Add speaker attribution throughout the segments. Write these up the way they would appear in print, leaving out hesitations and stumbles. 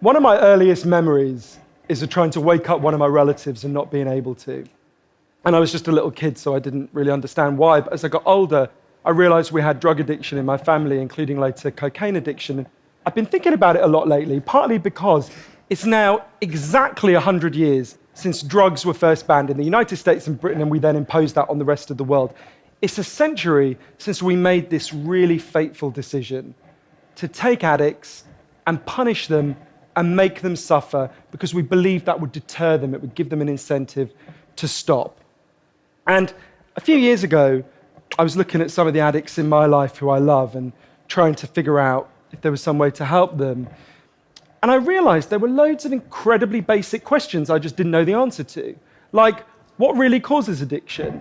Speaker 1: One of my earliest memories is of trying to wake up one of my relatives and not being able to. And I was just a little kid, so I didn't really understand why. But as I got older, I realized we had drug addiction in my family, including later cocaine addiction. I've been thinking about it a lot lately, partly because it's now exactly 100 years since drugs were first banned in the United States and Britain, and we then imposed that on the rest of the world. It's a century since we made this really fateful decision to take addicts and punish them and make them suffer because we believed that would deter them, it would give them an incentive to stop. And a few years ago, I was looking at some of the addicts in my life who I love and trying to figure out if there was some way to help them. And I realized there were loads of incredibly basic questions I just didn't know the answer to. Like, what really causes addiction?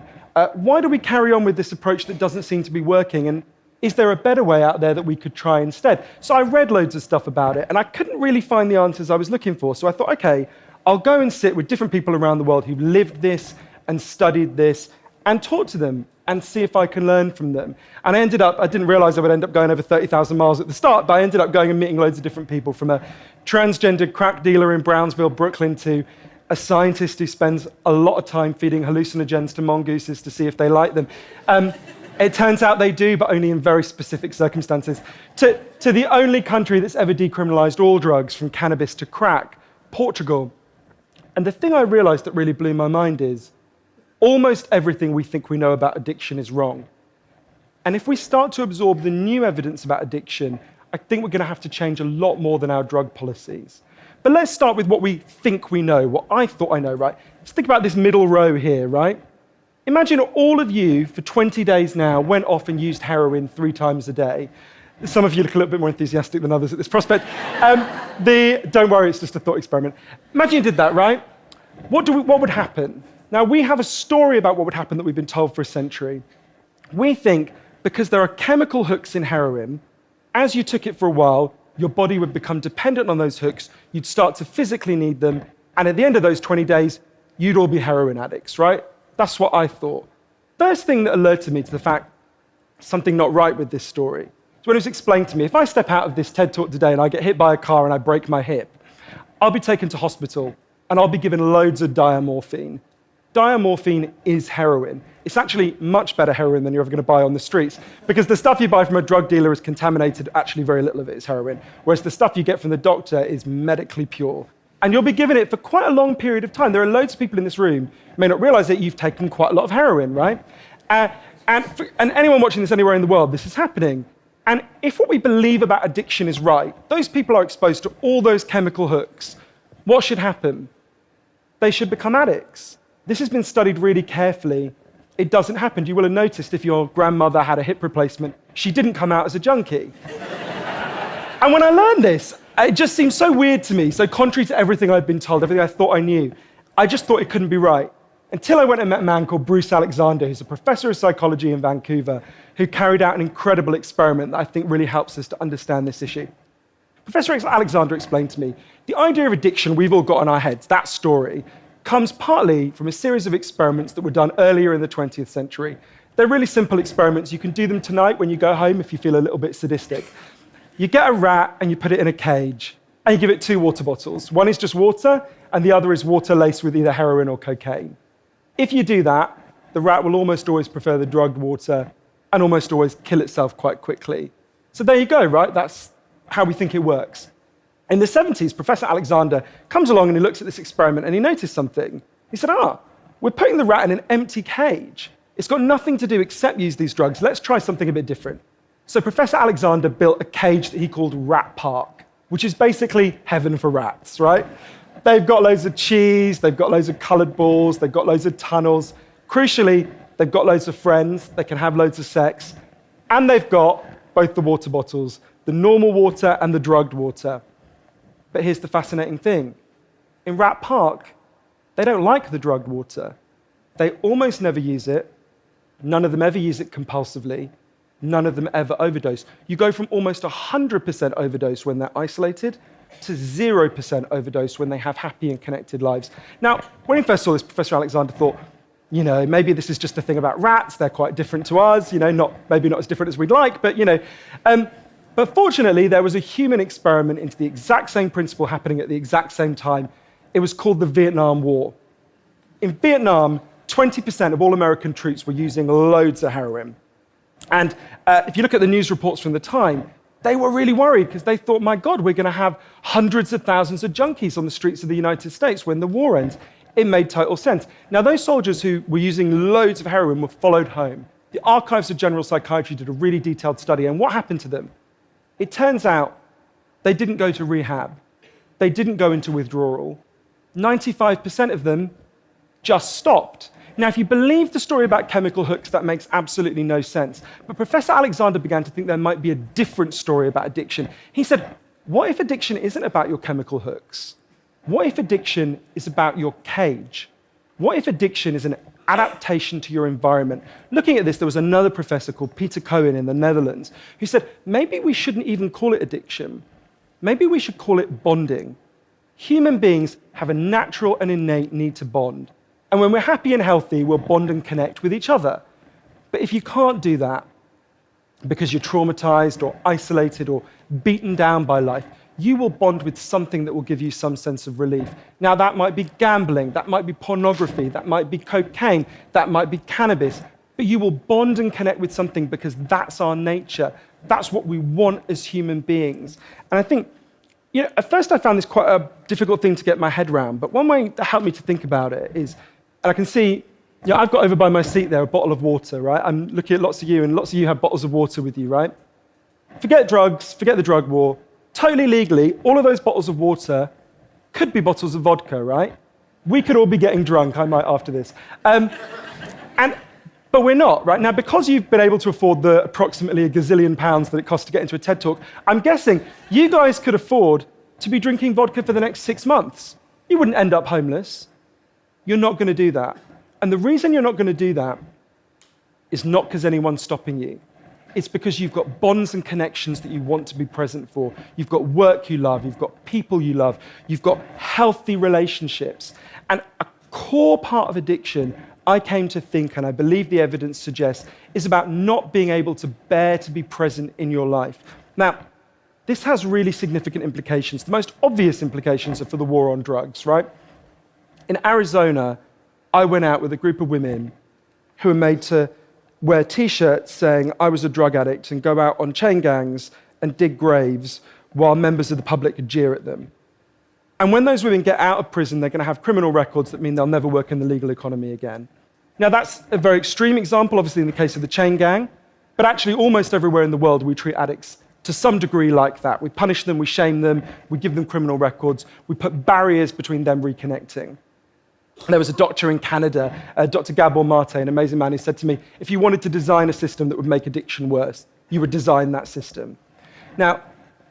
Speaker 1: Why do we carry on with this approach that doesn't seem to be working? And is there a better way out there that we could try instead? So I read loads of stuff about it, and I couldn't really find the answers I was looking for. So I thought, okay, I'll go and sit with different people around the world who lived this and studied this and talk to them and see if I can learn from them. And I didn't realize I would end up going over 30,000 miles at the start, but I ended up going and meeting loads of different people, from a transgender crack dealer in Brownsville, Brooklyn, to a scientist who spends a lot of time feeding hallucinogens to mongooses to see if they like them. It turns out they do, but only in very specific circumstances. To the only country that's ever decriminalized all drugs, from cannabis to crack, Portugal. And the thing I realized that really blew my mind is almost everything we think we know about addiction is wrong. And if we start to absorb the new evidence about addiction, I think we're going to have to change a lot more than our drug policies. But let's start with what we think we know, what I thought I know, right? Let's think about this middle row here, right? Imagine all of you for 20 days now went off and used heroin 3 times a day. Some of you look a little bit more enthusiastic than others at this prospect. Don't worry, it's just a thought experiment. Imagine you did that, right? What would happen? Now, we have a story about what would happen that we've been told for a century. We think because there are chemical hooks in heroin, as you took it for a while, your body would become dependent on those hooks, you'd start to physically need them, and at the end of those 20 days, you'd all be heroin addicts, right? That's what I thought. First thing that alerted me to the fact something not right with this story is when it was explained to me, if I step out of this TED Talk today and I get hit by a car and I break my hip, I'll be taken to hospital and I'll be given loads of diamorphine. Diamorphine is heroin. It's actually much better heroin than you're ever going to buy on the streets, because the stuff you buy from a drug dealer is contaminated, actually very little of it is heroin, whereas the stuff you get from the doctor is medically pure. And you'll be given it for quite a long period of time. There are loads of people in this room who may not realize that you've taken quite a lot of heroin, right? And anyone watching this anywhere in the world, this is happening. And if what we believe about addiction is right, those people are exposed to all those chemical hooks. What should happen? They should become addicts. This has been studied really carefully. It doesn't happen. You will have noticed if your grandmother had a hip replacement, she didn't come out as a junkie. And when I learned this, it just seemed so weird to me, so contrary to everything I'd been told, everything I thought I knew. I just thought it couldn't be right. Until I went and met a man called Bruce Alexander, who's a professor of psychology in Vancouver, who carried out an incredible experiment that I think really helps us to understand this issue. Professor Alexander explained to me, the idea of addiction we've all got in our heads, that story, comes partly from a series of experiments that were done earlier in the 20th century. They're really simple experiments. You can do them tonight when you go home if you feel a little bit sadistic. You get a rat and you put it in a cage, and you give it 2 water bottles. One is just water, and the other is water laced with either heroin or cocaine. If you do that, the rat will almost always prefer the drugged water and almost always kill itself quite quickly. So there you go, right? That's how we think it works. In the 70s, Professor Alexander comes along and he looks at this experiment and he noticed something. He said, we're putting the rat in an empty cage. It's got nothing to do except use these drugs. Let's try something a bit different. So Professor Alexander built a cage that he called Rat Park, which is basically heaven for rats, right? They've got loads of cheese, they've got loads of colored balls, they've got loads of tunnels. Crucially, they've got loads of friends, they can have loads of sex, and they've got both the water bottles, the normal water and the drugged water. But here's the fascinating thing. In Rat Park, they don't like the drugged water. They almost never use it. None of them ever use it compulsively. None of them ever overdose. You go from almost 100% overdose when they're isolated to 0% overdose when they have happy and connected lives. Now, when he first saw this, Professor Alexander thought, maybe this is just a thing about rats. They're quite different to us, maybe not as different as we'd like, but. But But fortunately, there was a human experiment into the exact same principle happening at the exact same time. It was called the Vietnam War. In Vietnam, 20% of all American troops were using loads of heroin. And if you look at the news reports from the time, they were really worried because they thought, my God, we're going to have hundreds of thousands of junkies on the streets of the United States when the war ends. It made total sense. Now, those soldiers who were using loads of heroin were followed home. The Archives of General Psychiatry did a really detailed study, and what happened to them? It turns out they didn't go to rehab. They didn't go into withdrawal. 95% of them just stopped. Now, if you believe the story about chemical hooks, that makes absolutely no sense. But Professor Alexander began to think there might be a different story about addiction. He said, what if addiction isn't about your chemical hooks? What if addiction is about your cage? What if addiction is an adaptation to your environment? Looking at this, there was another professor called Peter Cohen in the Netherlands who said, maybe we shouldn't even call it addiction. Maybe we should call it bonding. Human beings have a natural and innate need to bond. And when we're happy and healthy, we'll bond and connect with each other. But if you can't do that because you're traumatized or isolated or beaten down by life, you will bond with something that will give you some sense of relief. Now, that might be gambling, that might be pornography, that might be cocaine, that might be cannabis, but you will bond and connect with something because that's our nature. That's what we want as human beings. And I think, at first I found this quite a difficult thing to get my head around, but one way that helped me to think about it is, and I can see, I've got over by my seat there a bottle of water, right? I'm looking at lots of you, and lots of you have bottles of water with you, right? Forget drugs, forget the drug war. Totally legally, all of those bottles of water could be bottles of vodka, right? We could all be getting drunk, I might after this. But we're not, right? Now, because you've been able to afford the approximately £1 gazillion that it costs to get into a TED Talk, I'm guessing you guys could afford to be drinking vodka for the next 6 months. You wouldn't end up homeless. You're not going to do that. And the reason you're not going to do that is not because anyone's stopping you. It's because you've got bonds and connections that you want to be present for. You've got work you love. You've got people you love. You've got healthy relationships. And a core part of addiction, I came to think, and I believe the evidence suggests, is about not being able to bear to be present in your life. Now, this has really significant implications. The most obvious implications are for the war on drugs, right? In Arizona, I went out with a group of women who were made to wear T-shirts saying I was a drug addict and go out on chain gangs and dig graves while members of the public could jeer at them. And when those women get out of prison, they're going to have criminal records that mean they'll never work in the legal economy again. Now, that's a very extreme example, obviously, in the case of the chain gang, but actually almost everywhere in the world we treat addicts to some degree like that. We punish them, we shame them, we give them criminal records, we put barriers between them reconnecting. There was a doctor in Canada, Dr. Gabor Mate, an amazing man, who said to me, if you wanted to design a system that would make addiction worse, you would design that system. Now,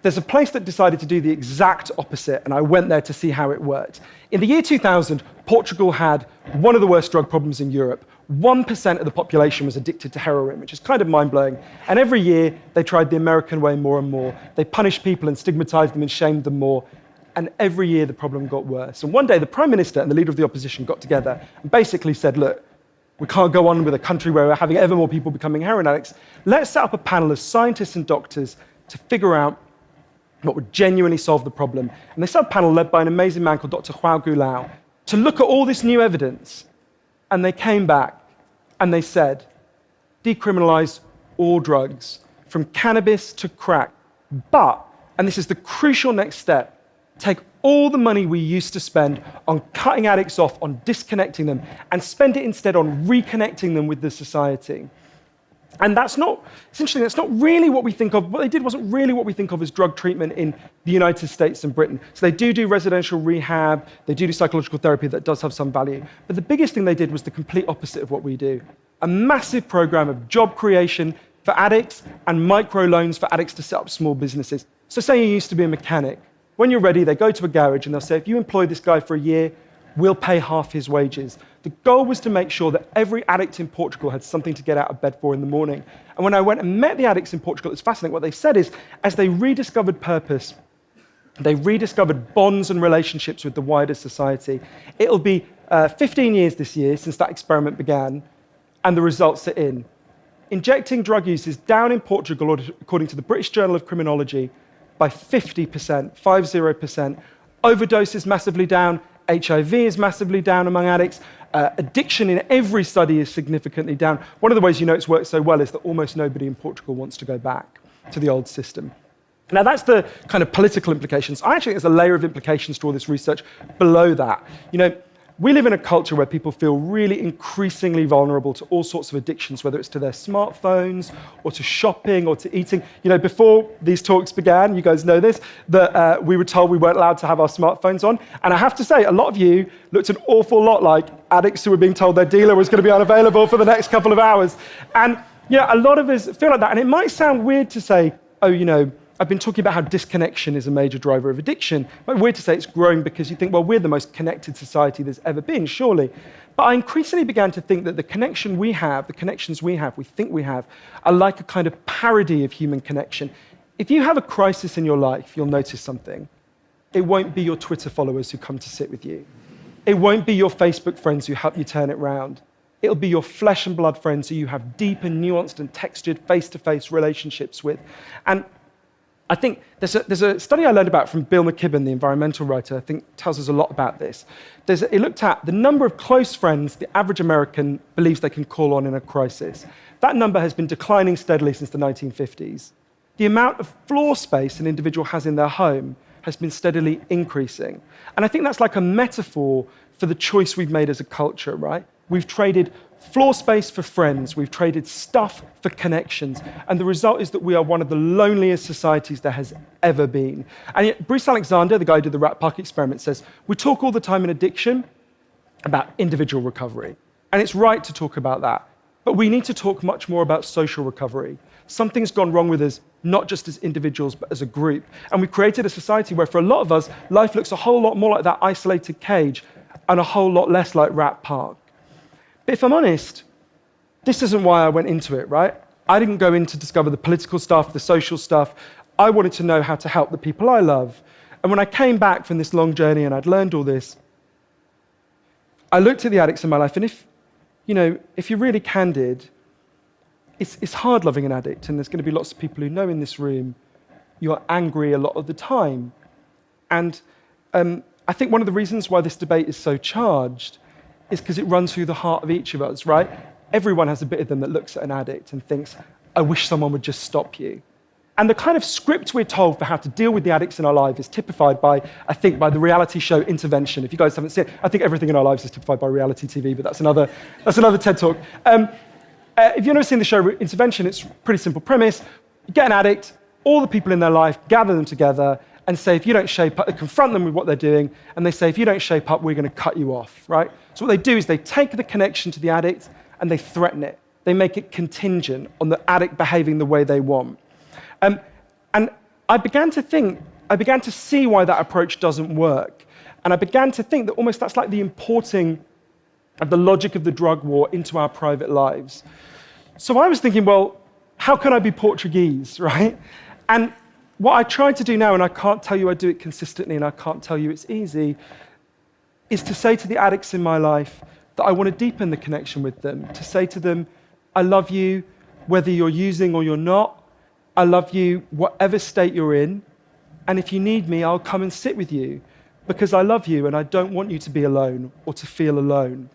Speaker 1: there's a place that decided to do the exact opposite, and I went there to see how it worked. In the year 2000, Portugal had one of the worst drug problems in Europe. 1% of the population was addicted to heroin, which is kind of mind-blowing. And every year, they tried the American way more and more. They punished people and stigmatized them and shamed them more. And every year, the problem got worse. And one day, the Prime Minister and the leader of the opposition got together and basically said, look, we can't go on with a country where we're having ever more people becoming heroin addicts. Let's set up a panel of scientists and doctors to figure out what would genuinely solve the problem. And they set up a panel led by an amazing man called Dr. Joao Gulao to look at all this new evidence. And they came back and they said, decriminalize all drugs, from cannabis to crack. But, and this is the crucial next step, take all the money we used to spend on cutting addicts off, on disconnecting them, and spend it instead on reconnecting them with the society. And essentially, that's not really what we think of. What they did wasn't really what we think of as drug treatment in the United States and Britain. So they do residential rehab, they do psychological therapy that does have some value. But the biggest thing they did was the complete opposite of what we do. A massive program of job creation for addicts and microloans for addicts to set up small businesses. So say you used to be a mechanic. When you're ready, they go to a garage and they'll say, if you employ this guy for a year, we'll pay half his wages. The goal was to make sure that every addict in Portugal had something to get out of bed for in the morning. And when I went and met the addicts in Portugal, it's fascinating. What they said is, as they rediscovered purpose, they rediscovered bonds and relationships with the wider society. It'll be 15 years this year since that experiment began, and the results are in. injecting drug use is down in Portugal, according to the British Journal of Criminology, by 50%, 50%. Overdose is massively down. HIV is massively down among addicts. Addiction in every study is significantly down. One of the ways you know it's worked so well is that almost nobody in Portugal wants to go back to the old system. Now, that's the kind of political implications. I actually think there's a layer of implications to all this research below that. You know, we live in a culture where people feel really increasingly vulnerable to all sorts of addictions, whether it's to their smartphones or to shopping or to eating. You know, before these talks began, you guys know this, that we were told we weren't allowed to have our smartphones on. And I have to say, a lot of you looked an awful lot like addicts who were being told their dealer was going to be unavailable for the next couple of hours. And yeah, a lot of us feel like that. And it might sound weird to say, oh, you know, I've been talking about how disconnection is a major driver of addiction. It might be weird to say it's growing because you think, well, we're the most connected society there's ever been, surely. But I increasingly began to think that the connections we have, we think we have, are like a kind of parody of human connection. If you have a crisis in your life, you'll notice something. It won't be your Twitter followers who come to sit with you. It won't be your Facebook friends who help you turn it round. It'll be your flesh and blood friends who you have deep and nuanced and textured face-to-face relationships with. And I think there's a study I learned about from Bill McKibben, the environmental writer, I think tells us a lot about this. It looked at the number of close friends the average American believes they can call on in a crisis. That number has been declining steadily since the 1950s. The amount of floor space an individual has in their home has been steadily increasing. And I think that's like a metaphor for the choice we've made as a culture, right? We've traded floor space for friends, we've traded stuff for connections, and the result is that we are one of the loneliest societies there has ever been. And yet, Bruce Alexander, the guy who did the Rat Park experiment, says, we talk all the time in addiction about individual recovery, and it's right to talk about that, but we need to talk much more about social recovery. Something's gone wrong with us, not just as individuals, but as a group. And we've created a society where, for a lot of us, life looks a whole lot more like that isolated cage and a whole lot less like Rat Park. But if I'm honest, this isn't why I went into it, right? I didn't go in to discover the political stuff, the social stuff. I wanted to know how to help the people I love. And when I came back from this long journey and I'd learned all this, I looked at the addicts in my life, and if you're really candid, it's hard loving an addict, and there's going to be lots of people who know in this room you're angry a lot of the time. And I think one of the reasons why this debate is so charged is because it runs through the heart of each of us, right? Everyone has a bit of them that looks at an addict and thinks, I wish someone would just stop you. And the kind of script we're told for how to deal with the addicts in our life is typified by, I think, by the reality show Intervention. If you guys haven't seen it, I think everything in our lives is typified by reality TV, but that's another TED Talk. If you've never seen the show Intervention, it's a pretty simple premise. You get an addict, all the people in their life, gather them together, and say, if you don't shape up, confront them with what they're doing, and they say, if you don't shape up, we're going to cut you off, right? So what they do is they take the connection to the addict and they threaten it. They make it contingent on the addict behaving the way they want. And I began to see why that approach doesn't work. And I began to think that almost that's like the importing of the logic of the drug war into our private lives. So I was thinking, well, how can I be Portuguese, right? And what I try to do now, and I can't tell you I do it consistently, and I can't tell you it's easy, is to say to the addicts in my life that I want to deepen the connection with them, to say to them, I love you whether you're using or you're not. I love you whatever state you're in, and if you need me, I'll come and sit with you because I love you and I don't want you to be alone or to feel alone.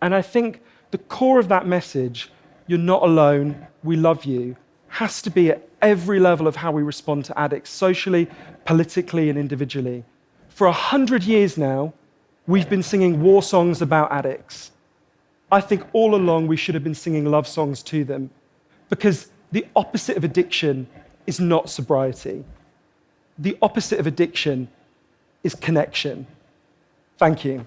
Speaker 1: And I think the core of that message, you're not alone, we love you, has to be at every level of how we respond to addicts, socially, politically, and individually. For 100 years now, we've been singing war songs about addicts. I think all along we should have been singing love songs to them, because the opposite of addiction is not sobriety. The opposite of addiction is connection. Thank you.